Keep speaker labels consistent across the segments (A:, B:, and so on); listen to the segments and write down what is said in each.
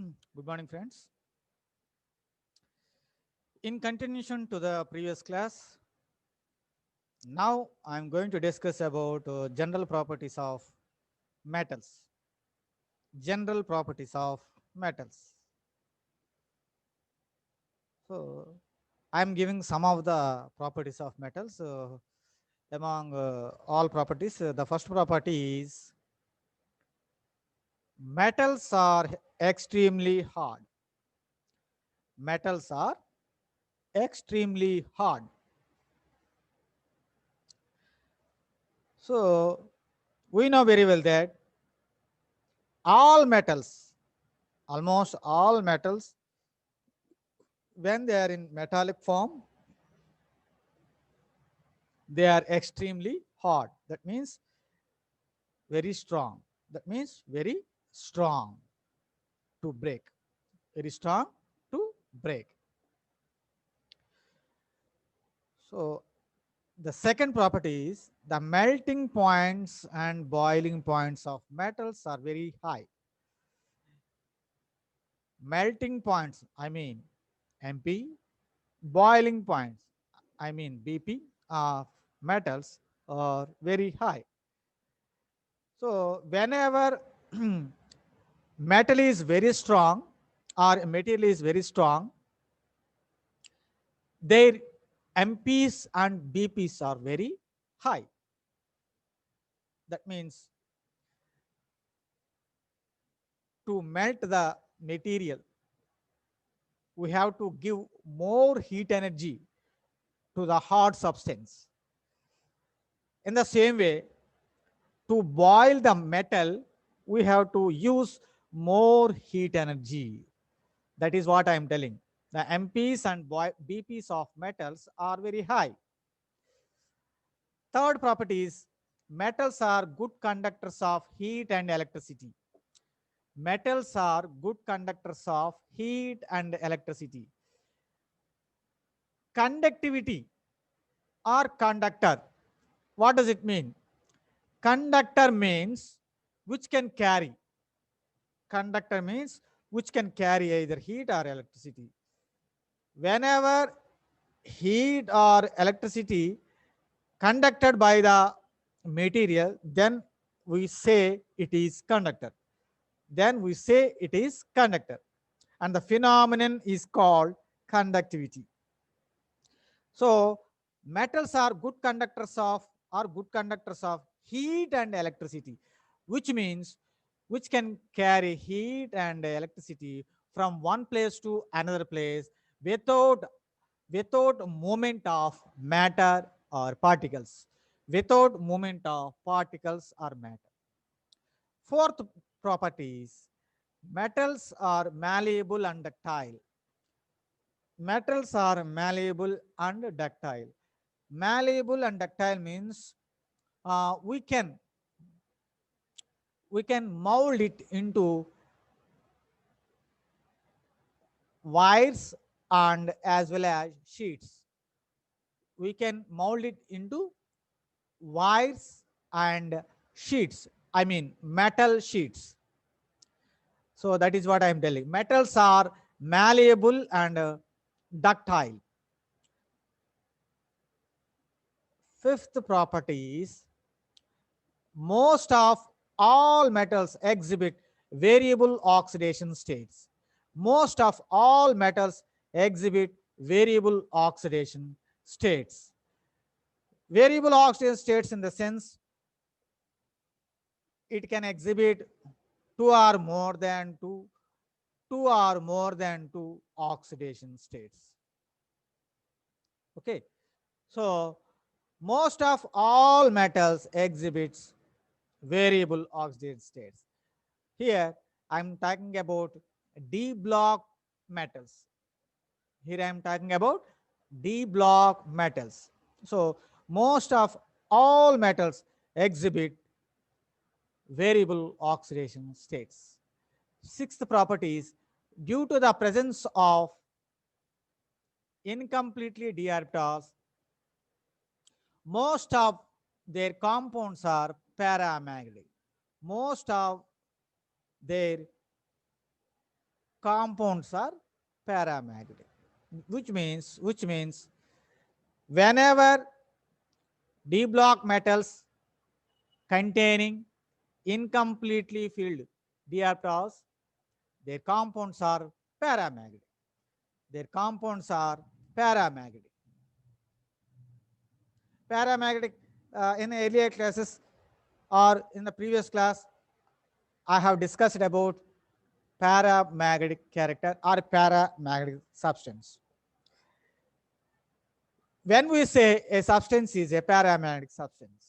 A: Good morning, friends. In continuation to the previous class, now I'm going to discuss about general properties of metals. General properties of metals. So I'm giving some of the properties of metals. Among all properties, the first property is metals are extremely hard. Metals are extremely hard. So we know very well that all metals, almost all metals, when they are in metallic form, they are extremely hard. That means very strong. That means very strong to break. Very strong to break. So the second property is the melting points and boiling points of metals are very high. Melting points, I mean MP, boiling points, I mean BP, of metals are very high. So whenever metal is very strong or material is very strong, their MPs and BPs are very high. That means to melt the material, we have to give more heat energy to the hard substance. In the same way, to boil the metal, we have to use more heat energy. That is what I am telling. The MPs and BPs of metals are very high. Third property is metals are good conductors of heat and electricity. Metals are good conductors of heat and electricity. Conductivity or conductor. What does it mean? Conductor means which can carry. Conductor means which can carry either heat or electricity. Whenever heat or electricity conducted by the material, then we say it is conductor. Then we say it is conductor. And the phenomenon is called conductivity. So metals are good conductors of heat and electricity, which means which can carry heat and electricity from one place to another place without movement of matter or particles. Without movement of particles or matter. Fourth property is metals are malleable and ductile. Metals are malleable and ductile. Malleable and ductile means we can mold it into wires and as well as sheets. We can mold it into wires and sheets. I mean metal sheets. So that is what I am telling. Metals are malleable and ductile. Fifth property is most of all metals exhibit variable oxidation states. Most of all metals exhibit variable oxidation states. Variable oxidation states in the sense it can exhibit two or more than two oxidation states. Okay, so most of all metals exhibits variable oxidation states. Here I'm talking about D block metals. Here I am talking about D block metals. So most of all metals exhibit variable oxidation states. Sixth property is due to the presence of incompletely d orbitals, most of their compounds are paramagnetic. Most of their compounds are paramagnetic, which means whenever d block metals containing incompletely filled d orbitals, their compounds are paramagnetic. Their compounds are paramagnetic. Paramagnetic in earlier classes or in the previous class, I have discussed about paramagnetic character or paramagnetic substance. When we say a substance is a paramagnetic substance,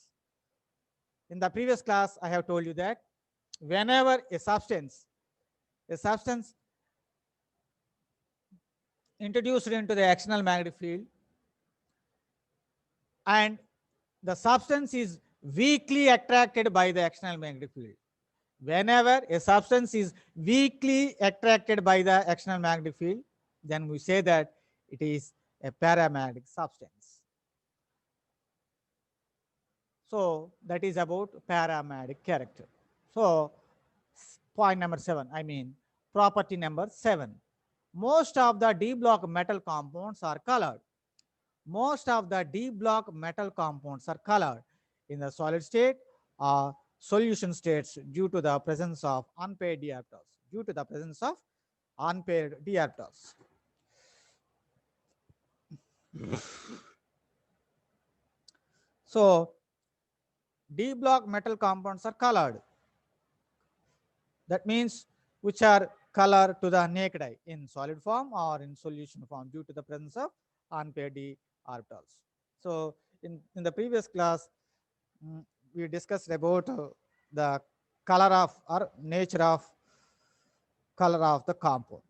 A: in the previous class, I have told you that whenever a substance introduced into the external magnetic field and the substance is weakly attracted by the external magnetic field. Whenever a substance is weakly attracted by the external magnetic field, then we say that it is a paramagnetic substance. So that is about paramagnetic character. So point number 7, I mean property number 7. Most of the d block metal compounds are colored. Most of the d block metal compounds are colored in the solid state or solution states due to the presence of unpaired d orbitals. Due to the presence of unpaired d orbitals. So d block metal compounds are colored. That means which are color to the naked eye in solid form or in solution form due to the presence of unpaired d orbitals. So in the previous class, we discussed about the color of or nature of color of the compound.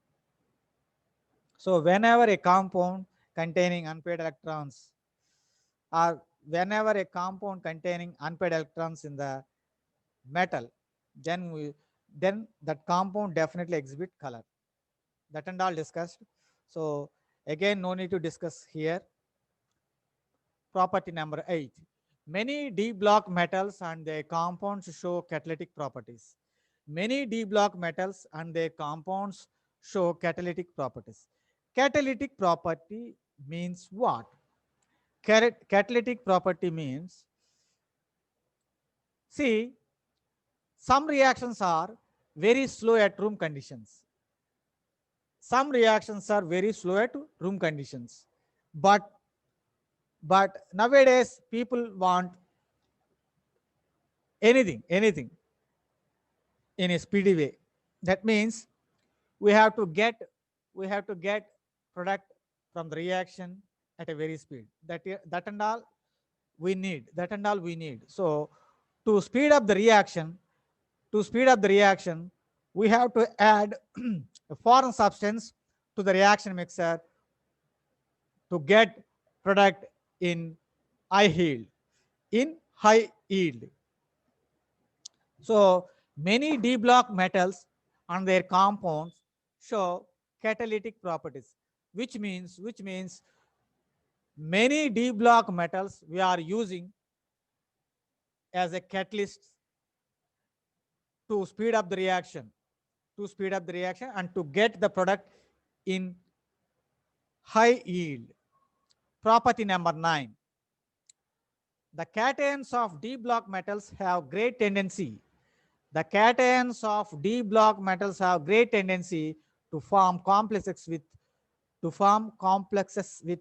A: So whenever a compound containing unpaired electrons or whenever a compound containing unpaired electrons in the metal, then that compound definitely exhibit color. That and all discussed. So again, no need to discuss here. Property number 8. Many d block metals and their compounds show catalytic properties. Many d block metals and their compounds show catalytic properties. Catalytic property means what? Catalytic property means, see, some reactions are very slow at room conditions. Some reactions are very slow at room conditions. But nowadays people want anything in a speedy way. That means we have to get product from the reaction at a very speed. That and all we need. So to speed up the reaction, we have to add a foreign substance to the reaction mixer to get product in high yield. So many d block metals and their compounds show catalytic properties, which means many d block metals we are using as a catalyst to speed up the reaction and to get the product in high yield. Property number 9. The cations of d block metals have great tendency. The cations of d block metals have great tendency to form complexes with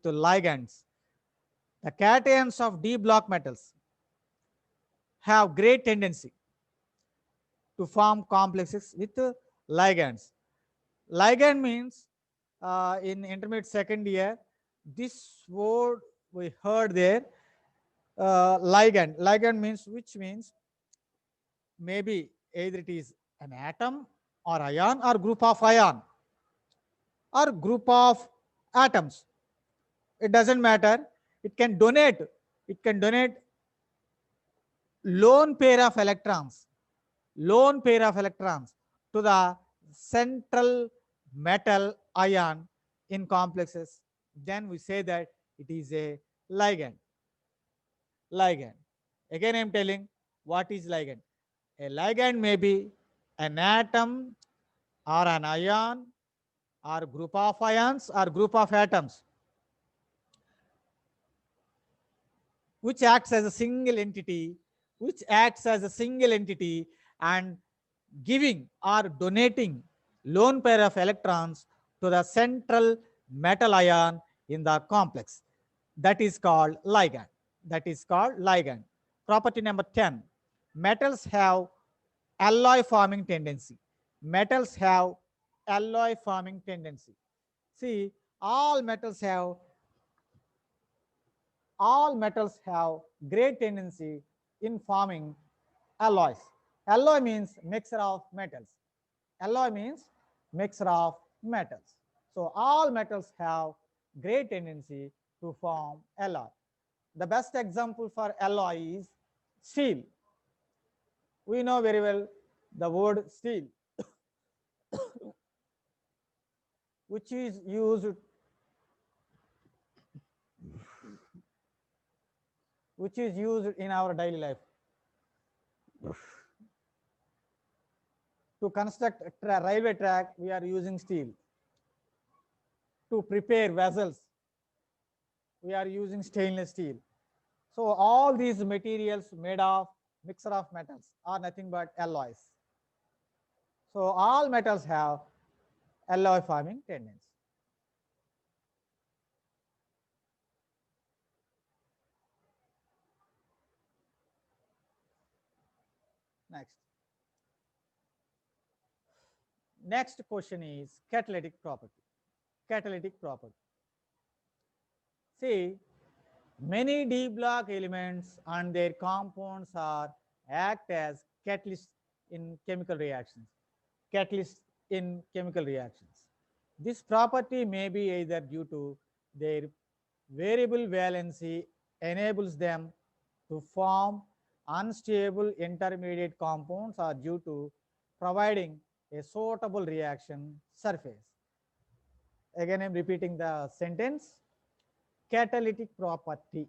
A: ligands. The cations of d block metals have great tendency to form complexes with ligands. Ligand means in intermediate second year, this word we heard there, ligand. Ligand means, which means maybe either it is an atom or ion or group of ion or group of atoms. It doesn't matter. It can donate lone pair of electrons to the central metal ion in complexes. Then we say that it is a ligand. Again, I am telling what is ligand. A ligand may be an atom or an ion or group of ions or group of atoms which acts as a single entity, which acts as a single entity and giving or donating lone pair of electrons to the central metal ion in the complex. That is called ligand. That is called ligand. Property number 10. Metals have alloy forming tendency. Metals have alloy forming tendency. See, all metals have all metals have great tendency in forming alloys. Alloy means mixture of metals. Alloy means mixture of metals. So all metals have great tendency to form alloy. The best example for alloy is steel. We know very well the word steel, which is used in our daily life. To construct a railway track, we are using steel. To prepare vessels, we are using stainless steel. So all these materials made of mixture of metals are nothing but alloys. So all metals have alloy forming tendency. Next. Next question is catalytic property. Catalytic property. See, many d block elements and their compounds are act as catalysts in chemical reactions. Catalysts in chemical reactions. This property may be either due to their variable valency enables them to form unstable intermediate compounds or due to providing a suitable reaction surface. Again, I'm repeating the sentence. Catalytic property.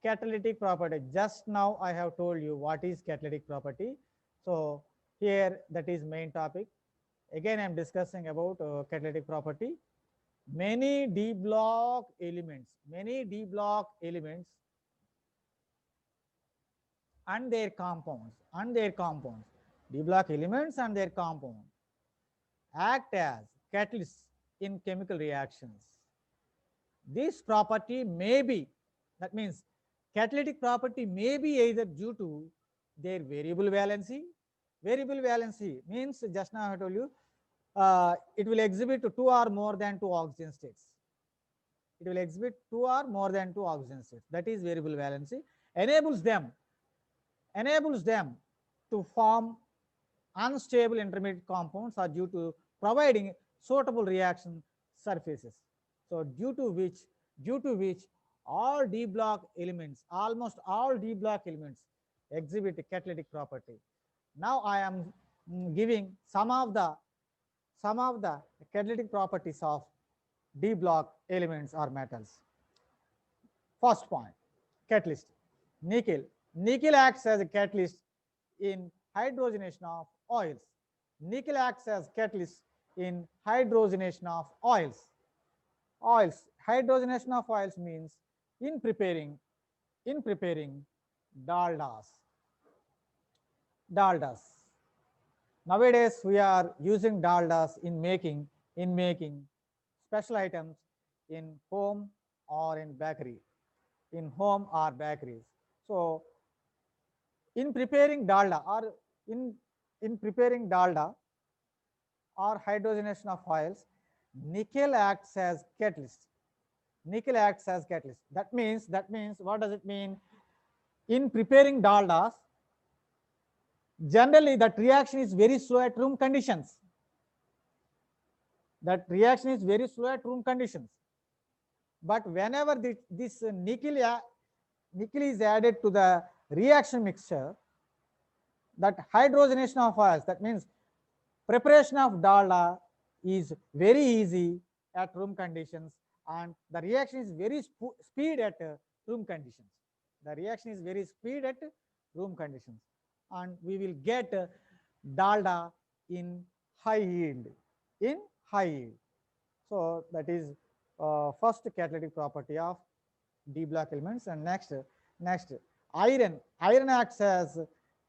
A: Catalytic property. Just now I have told you what is catalytic property. So here that is main topic. Again, I'm discussing about catalytic property. Many d block elements and their compounds, d block elements and their compounds act as catalysts in chemical reactions. This property may be, that means catalytic property may be either due to their variable valency. Variable valency means, just now I told you, it will exhibit two or more than two oxygen states. It will exhibit two or more than two oxygen states. That is variable valency. Enables them to form unstable intermediate compounds are due to providing suitable reaction surfaces. So due to which all d block elements, almost all d block elements exhibit a catalytic property. Now I am giving some of the catalytic properties of d block elements or metals. First point, catalyst. Nickel. Nickel acts as a catalyst in hydrogenation of oils. Nickel acts as catalyst in hydrogenation of oils. Hydrogenation of oils means in preparing daldas. Nowadays we are using daldas in making special items in home or in bakery, So in preparing dalda or in preparing dalda or hydrogenation of oils, nickel acts as catalyst. That means what does it mean? In preparing daldas, generally that reaction is very slow at room conditions. But whenever this nickel is added to the reaction mixture, that hydrogenation of oils, that means preparation of dalda is very easy at room conditions, and the reaction is very speed at room conditions. And we will get dalda in high yield. high yield. So that is first catalytic property of D block elements. And next iron acts as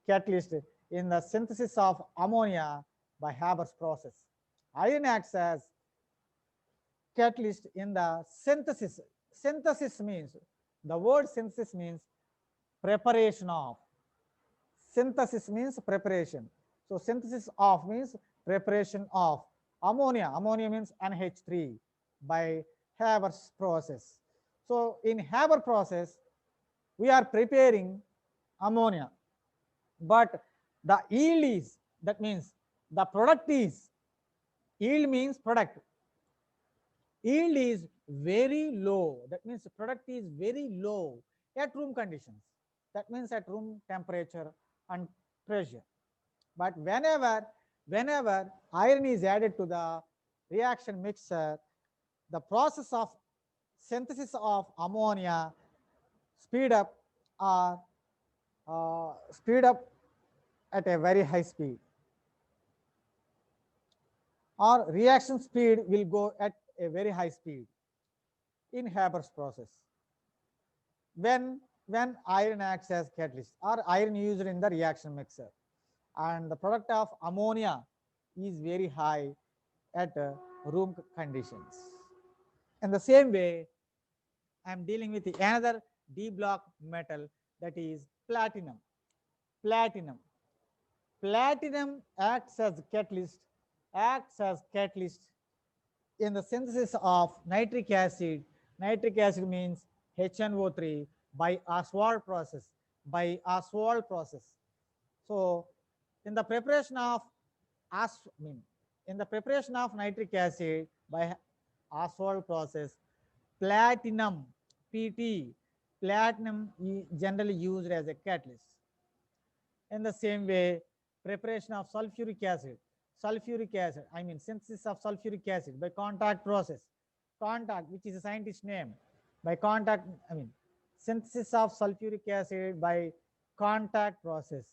A: catalyst in the synthesis of ammonia by Haber's process. Iron acts as catalyst in the synthesis. Synthesis means, the word synthesis means preparation of. Synthesis means preparation. So synthesis of means preparation of ammonia. Ammonia means NH3 by Haber's process. So in Haber process, we are preparing ammonia, but the yield is, that means the product is, yield means product, yield is very low. That means the product is very low at room conditions. That means at room temperature and pressure. But whenever iron is added to the reaction mixer, the process of synthesis of ammonia speed up or speed up at a very high speed, or reaction speed will go at a very high speed in Haber's process. When iron acts as catalyst or iron used in the reaction mixer, and the product of ammonia is very high at room conditions. In the same way, I am dealing with another D block metal, that is platinum. Platinum. Platinum acts as catalyst in the synthesis of nitric acid. Nitric acid means HNO3 by Ostwald process. By Ostwald process. So in the preparation of in the preparation of nitric acid by Ostwald process, platinum, PT, platinum is generally used as a catalyst. In the same way, preparation of sulfuric acid, synthesis of sulfuric acid by contact process, contact, which is a scientist name, by contact, synthesis of sulfuric acid by contact process.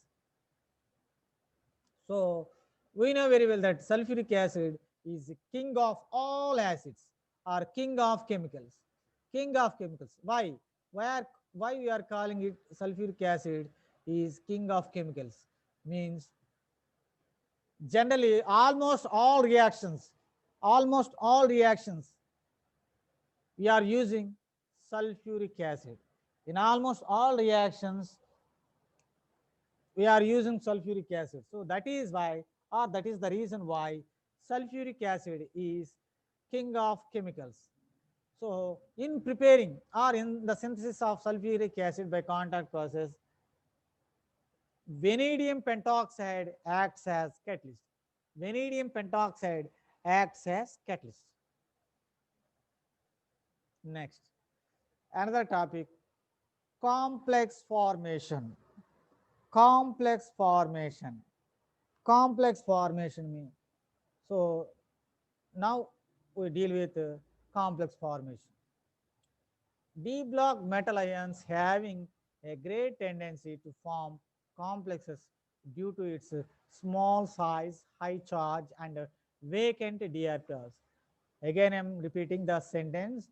A: So we know very well that sulfuric acid is king of all acids or king of chemicals. King of chemicals. Why? Why we are calling it sulfuric acid is king of chemicals? Means generally almost all reactions, we are using sulfuric acid. In almost all reactions, we are using sulfuric acid. So that is why, or that is the reason why sulfuric acid is king of chemicals. So in preparing or in the synthesis of sulfuric acid by contact process, vanadium pentoxide acts as catalyst. Vanadium pentoxide acts as catalyst. Next, another topic, complex formation. Complex formation. Complex formation means, so now we deal with complex formation. D block metal ions having a great tendency to form complexes due to its small size, high charge, and vacant d orbitals. Again, I am repeating the sentence.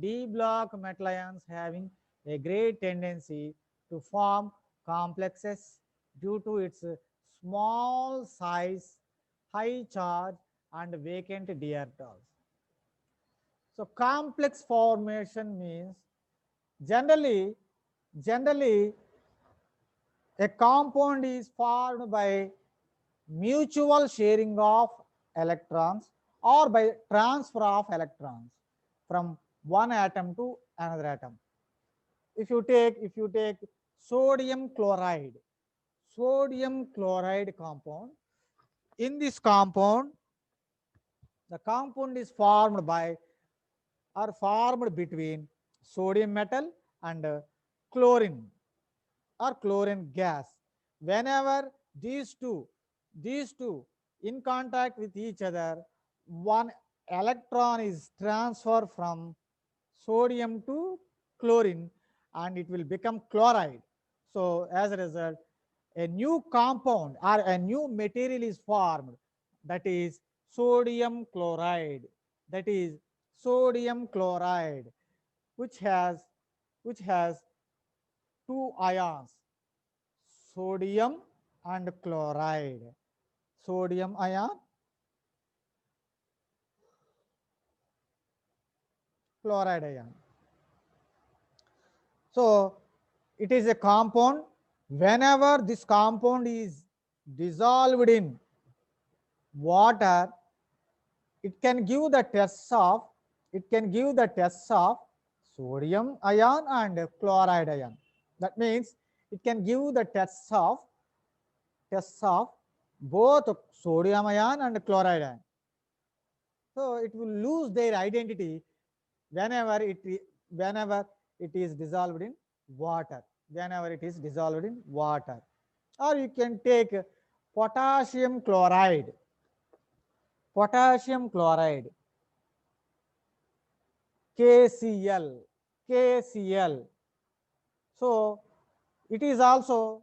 A: D block metal ions having a great tendency to form complexes due to its small size, high charge, and vacant d orbitals. So complex formation means generally a compound is formed by mutual sharing of electrons or by transfer of electrons from one atom to another atom. If you take sodium chloride compound, in this compound, the compound is formed by or formed between sodium metal and chlorine or chlorine gas. Whenever these two in contact with each other, one electron is transferred from sodium to chlorine and it will become chloride. So as a result, a new compound or a new material is formed, that is sodium chloride, that is sodium chloride, which has two ions, sodium and chloride. Sodium ion, chloride ion. So it is a compound. Whenever this compound is dissolved in water, it can give the tests of sodium ion and chloride ion. That means it can give the tests of both sodium ion and chloride ion. So it will lose their identity whenever it is dissolved in water. Whenever it is dissolved in water. Or you can take potassium chloride. Potassium chloride, KCl. KCl. So it is also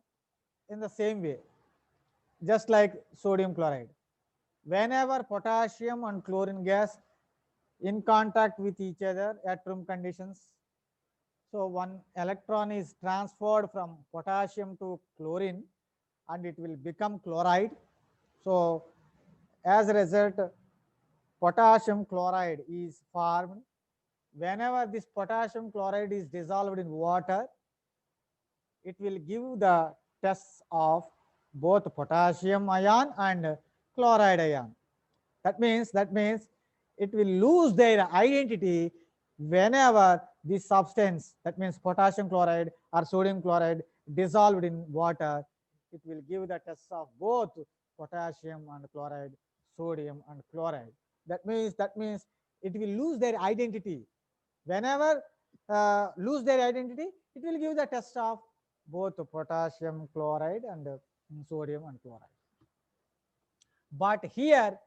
A: in the same way, just like sodium chloride. Whenever potassium and chlorine gas in contact with each other at room conditions, so one electron is transferred from potassium to chlorine and it will become chloride. So as a result, potassium chloride is formed. Whenever this potassium chloride is dissolved in water, it will give the tests of both potassium ion and chloride ion. That means it will lose their identity whenever this substance, that means potassium chloride or sodium chloride, dissolved in water. It will give the tests of both potassium and chloride, sodium and chloride. That means it will lose their identity. Whenever lose their identity, it will give the test of both potassium chloride and sodium and chloride. But here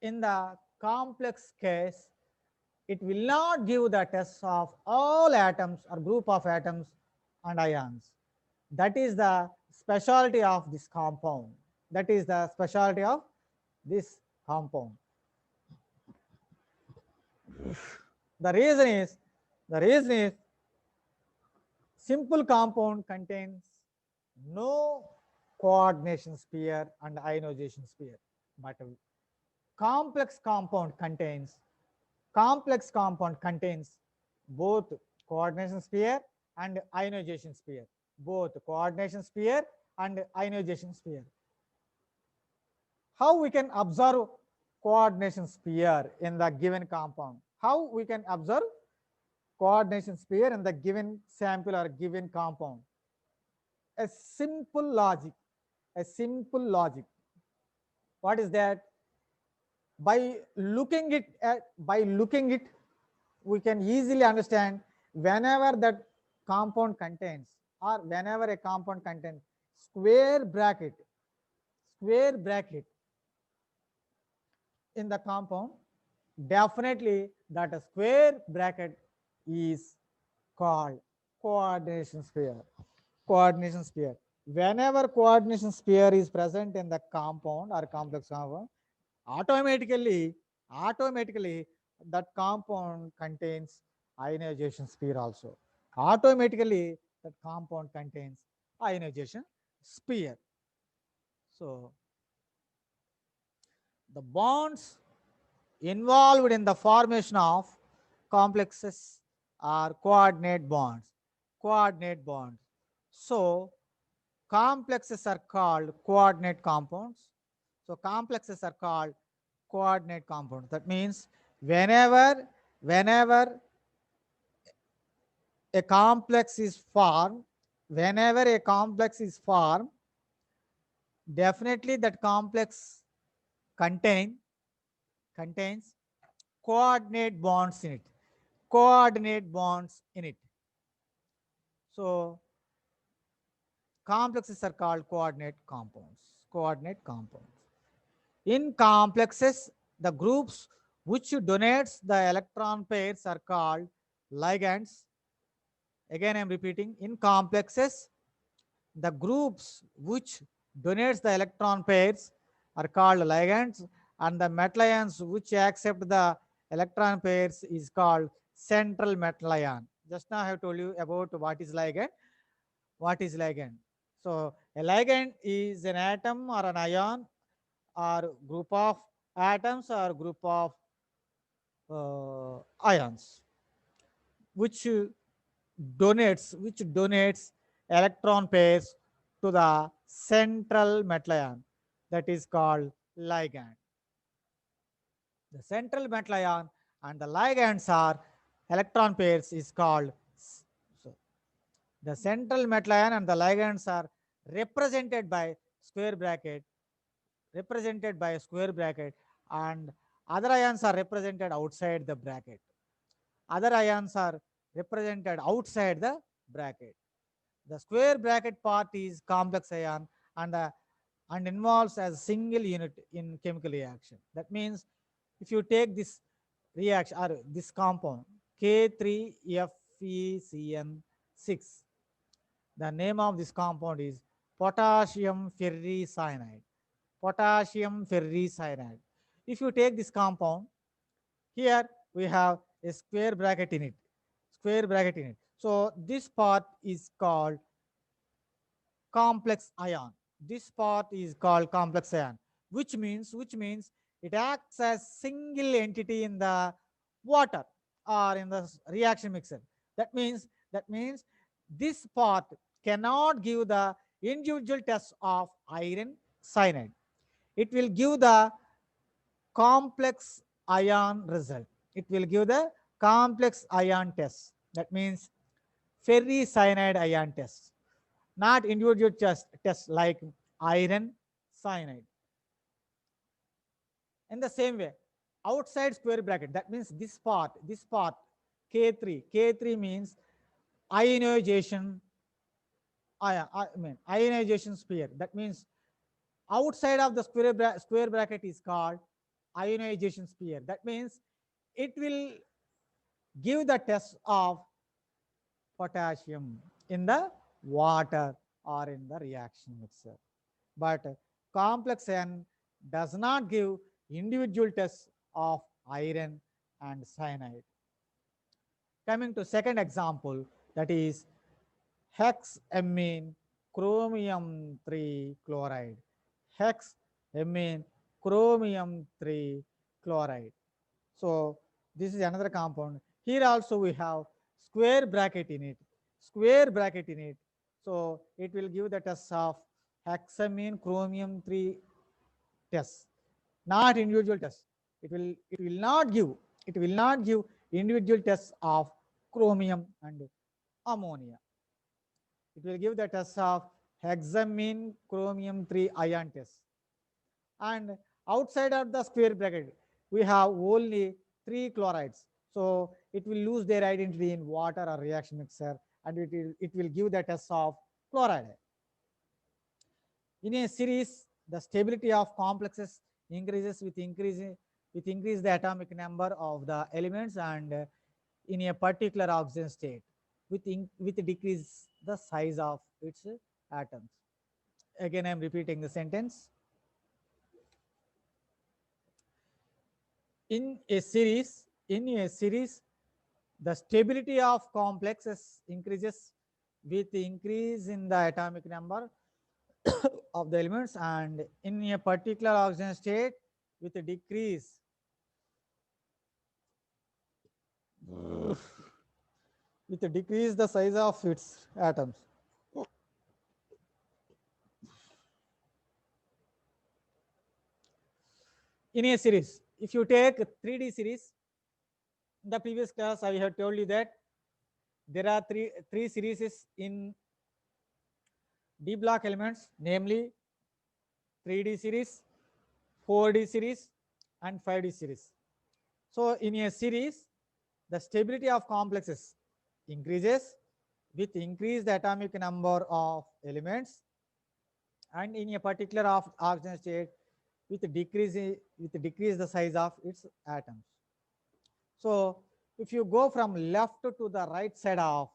A: in the complex case, it will not give the tests of all atoms or group of atoms and ions. That is the specialty of this compound. That is the specialty of this compound. The reason is simple compound contains no coordination sphere and ionization sphere, but complex compound contains both coordination sphere and ionization sphere. Both coordination sphere and ionization sphere. How we can observe coordination sphere in the given compound? How we can observe coordination sphere in the given sample or given compound? A simple logic. What is that? By looking it, we can easily understand whenever that compound contains, or whenever a compound contains square bracket in the compound, definitely that a square bracket is called coordination sphere. Whenever coordination sphere is present in the compound or complex compound, automatically that compound contains ionization sphere also. Automatically that compound contains ionization sphere. So the bonds involved in the formation of complexes are coordinate bonds. So complexes are called coordinate compounds. So complexes are called coordinate compounds. That means whenever a complex is formed, definitely that complex contains coordinate bonds in it. So complexes are called coordinate compounds. In complexes, the groups which donates the electron pairs are called ligands. Again, I am repeating, in complexes, the groups which donates the electron pairs are called ligands, and the metal ions which accept the electron pairs is called central metal ion. Just now I have told you about what is ligand. What is ligand? So a ligand is an atom or an ion or group of atoms or group of ions which donates electron pairs to the central metal ion, that is called ligand. The central metal ion and the ligands are electron pairs is called so the central metal ion and the ligands are represented by square bracket, represented by a square bracket, and other ions are represented outside the bracket. Other ions are represented outside the bracket. The square bracket part is complex ion and involves as a single unit in chemical reaction. That means if you take this reaction or this compound K3FeCN6, the name of this compound is potassium ferricyanide. Potassium ferricyanide. If you take this compound, here we have a square bracket in it. Square bracket in it. So this part is called complex ion. This part is called complex ion, which means it acts as single entity in the water or in the reaction mixer. That means this part cannot give the individual test of iron cyanide. It will give the complex ion result. It will give the complex ion test. That means ferricyanide ion test, not individual test like iron cyanide. In the same way, outside square bracket, that means this part K3 means ionization, I mean ionization sphere. That means outside of the square bracket is called ionization sphere. That means it will give the test of potassium in the water or in the reaction mixer. But complex N does not give individual tests of iron and cyanide. Coming to second example, that is hexamine chromium 3 chloride. Hexamine chromium 3 chloride. So this is another compound. Here also we have square bracket in it. Square bracket in it. So it will give the test of hexamine chromium 3 test, not individual test. It will not give individual tests of chromium and ammonia. It will give the test of hexamine chromium 3 ion test. And outside of the square bracket, we have only 3 chlorides. So it will lose their identity in water or reaction mixer, and it will give the test of chloride. In a series, the stability of complexes increases with increase the atomic number of the elements, and in a particular oxygen state with decrease the size of its atoms. Again, I am repeating the sentence. In a series, the stability of complexes increases with increase in the atomic number of the elements, and in a particular oxygen state with a decrease the size of its atoms. In a series, if you take 3D series, in the previous class I have told you that there are three series in D block elements, namely 3D series, 4D series, and 5D series. So in a series, the stability of complexes increases with increased atomic number of elements, and in a particular oxygen state with decrease the size of its atoms. So if you go from left to the right side of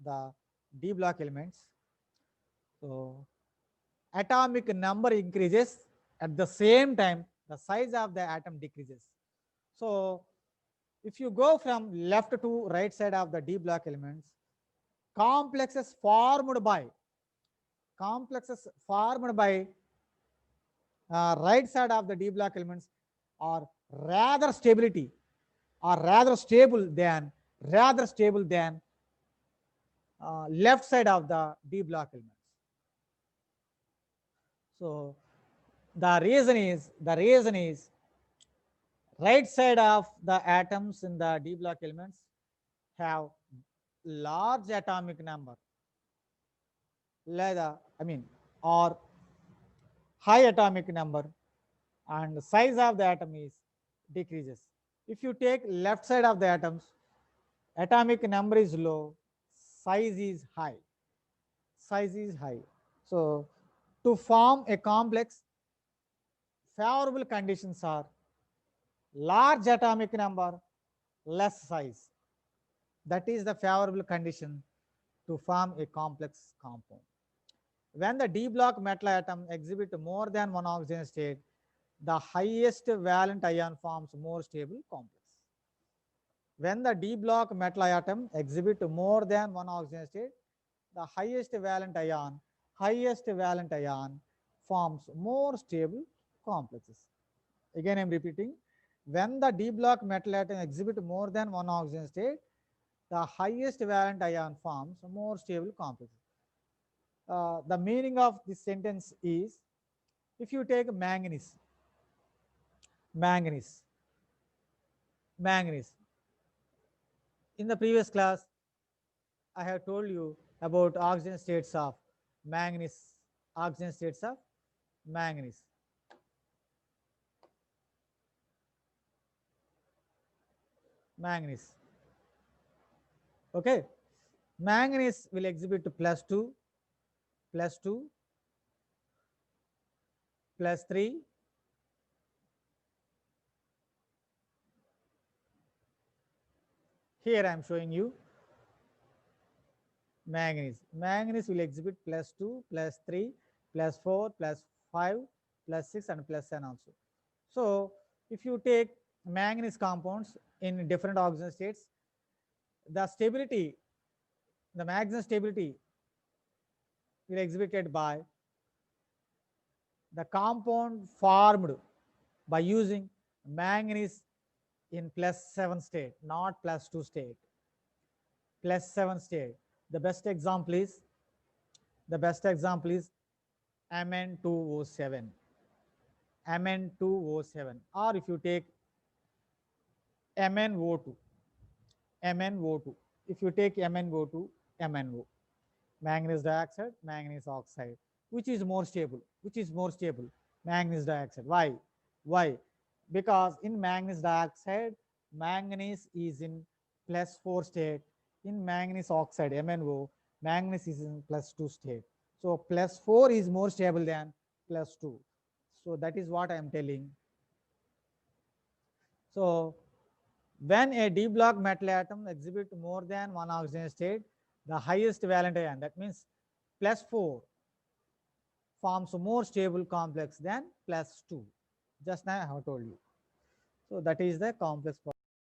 A: the D block elements, so atomic number increases, at the same time the size of the atom decreases. So if you go from left to right side of the D block elements, complexes formed by right side of the D block elements are rather stability or rather stable than left side of the D block elements. So the reason is right side of the atoms in the D block elements have large atomic number, or high atomic number, and the size of the atom is decreases. If you take left side of the atoms, atomic number is low, size is high. So to form a complex, favorable conditions are large atomic number, less size. That is the favorable condition to form a complex compound. When the D block metal atom exhibit more than one oxygen state, the highest valent ion forms more stable complex. When the D block metal atom exhibit more than one oxygen state, the highest valent ion forms more stable complexes. Again, I am repeating. When the D block metal atom exhibit more than one oxygen state, the highest valent ion forms more stable complexes. The meaning of this sentence is, if you take manganese, in the previous class, I have told you about oxygen states of manganese, oxygen states of manganese. Okay, manganese will exhibit +2, +2, +3, here I am showing you manganese will exhibit +2, +3, +4, +5, +6 and +7 also. So if you take manganese compounds in different oxygen states, the stability, the maximum stability will exhibited by the compound formed by using manganese in +7 state, not +2 state, +7 state. The best example is Mn2O7, Mn2O7, or if you take MnO2, if you take MnO2, MnO, manganese dioxide, manganese oxide, which is more stable? Manganese dioxide. Why? Because in manganese dioxide, manganese is in +4 state. In manganese oxide, MnO, manganese is in +2 state. So +4 is more stable than +2. So that is what I am telling. So when a D block metal atom exhibit more than one oxygen state, the highest valent ion, that means +4, forms a more stable complex than +2. Just now I have told you. So that is the complex.